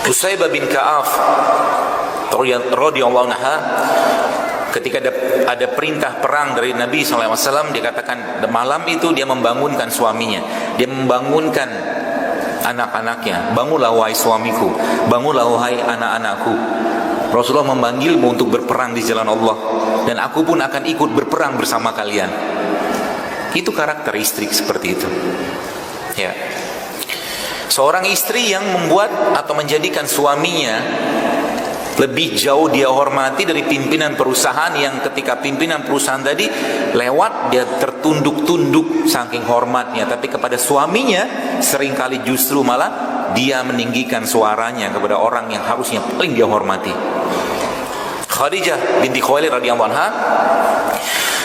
Usaybah bin Ka'af radhiyallahu anha, ketika ada perintah perang dari Nabi SAW, dia katakan malam itu dia membangunkan suaminya, dia membangunkan anak-anaknya, bangunlah wahai suamiku, bangunlah wahai anak-anakku, Rasulullah memanggilmu untuk berperang di jalan Allah, dan aku pun akan ikut berperang bersama kalian. Itu karakter istri seperti itu, ya. Seorang istri yang membuat atau menjadikan suaminya lebih jauh dia hormati dari pimpinan perusahaan, yang ketika pimpinan perusahaan tadi lewat dia tertunduk-tunduk saking hormatnya, tapi kepada suaminya seringkali justru malah dia meninggikan suaranya kepada orang yang harusnya paling dia hormati. Khadijah binti Khuwailid radhiyallahu anha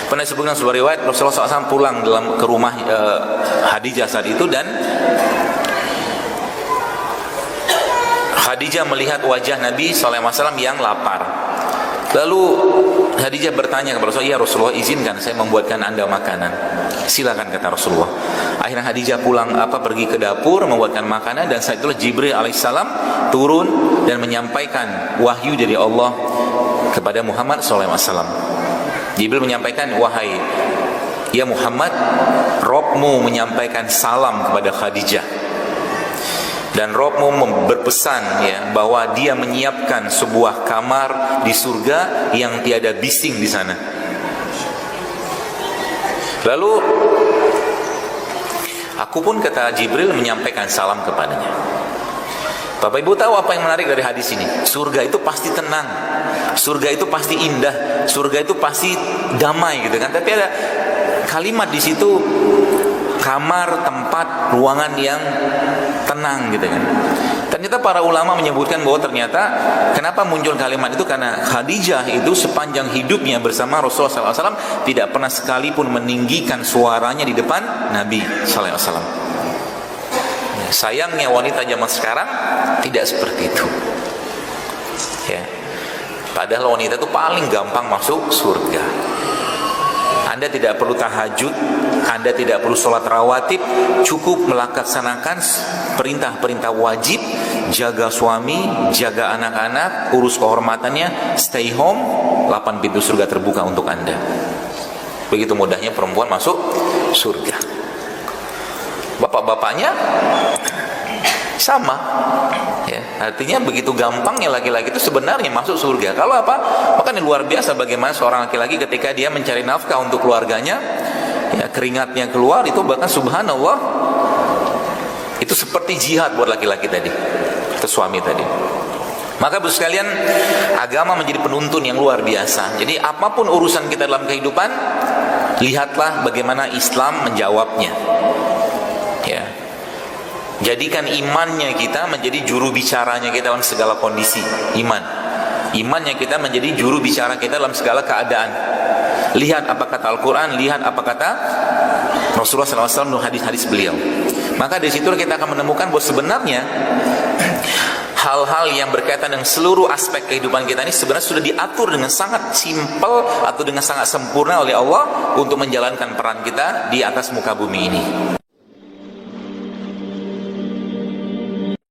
pernah disebutkan sebuah riwayat, Rasulullah SAW pulang ke rumah Khadijah saat itu, dan Khadijah melihat wajah Nabi SAW yang lapar. Lalu Khadijah bertanya kepada Rasulullah, "Ya Rasulullah, izinkan saya membuatkan Anda makanan." "Silakan," kata Rasulullah. Akhirnya Khadijah pergi ke dapur membuatkan makanan, dan saat itulah Jibril alaihissalam turun dan menyampaikan wahyu dari Allah kepada Muhammad SAW. Jibril menyampaikan, "Wahai ya Muhammad, Rabbmu menyampaikan salam kepada Khadijah, dan Rabbmu berpesan ya bahwa dia menyiapkan sebuah kamar di surga yang tiada bising di sana." Lalu aku pun, kata Jibril, menyampaikan salam kepadanya. Bapak Ibu tahu apa yang menarik dari hadis ini? Surga itu pasti tenang, surga itu pasti indah, surga itu pasti damai gitu kan. Tapi ada kalimat di situ, kamar, tempat, ruangan yang tenang gitu kan. Ternyata para ulama menyebutkan bahwa ternyata kenapa muncul kalimat itu, karena Khadijah itu sepanjang hidupnya bersama Rasulullah SAW tidak pernah sekalipun meninggikan suaranya di depan Nabi SAW. Sayangnya wanita zaman sekarang tidak seperti itu, ya. Padahal wanita itu paling gampang masuk surga. Anda tidak perlu tahajud, Anda tidak perlu sholat rawatib, cukup melaksanakan perintah-perintah wajib, jaga suami, jaga anak-anak, urus kehormatannya, stay home, 8 pintu surga terbuka untuk Anda. Begitu mudahnya perempuan masuk surga. Bapak-bapaknya sama, ya. Artinya begitu gampangnya laki-laki itu sebenarnya masuk surga. Kalau apa? Makanya luar biasa bagaimana seorang laki-laki ketika dia mencari nafkah untuk keluarganya, ya, keringatnya keluar itu bahkan subhanallah itu seperti jihad buat laki-laki tadi, atau suami tadi. Maka Bapak sekalian, agama menjadi penuntun yang luar biasa. Jadi apapun urusan kita dalam kehidupan, lihatlah bagaimana Islam menjawabnya. Ya, jadikan imannya kita menjadi juru bicaranya kita dalam segala kondisi. Imannya kita menjadi juru bicara kita dalam segala keadaan. Lihat apa kata Al-Quran, lihat apa kata Rasulullah SAW dalam hadis-hadis beliau. Maka di situ kita akan menemukan bahwa sebenarnya hal-hal yang berkaitan dengan seluruh aspek kehidupan kita ini sebenarnya sudah diatur dengan sangat simpel atau dengan sangat sempurna oleh Allah untuk menjalankan peran kita di atas muka bumi ini.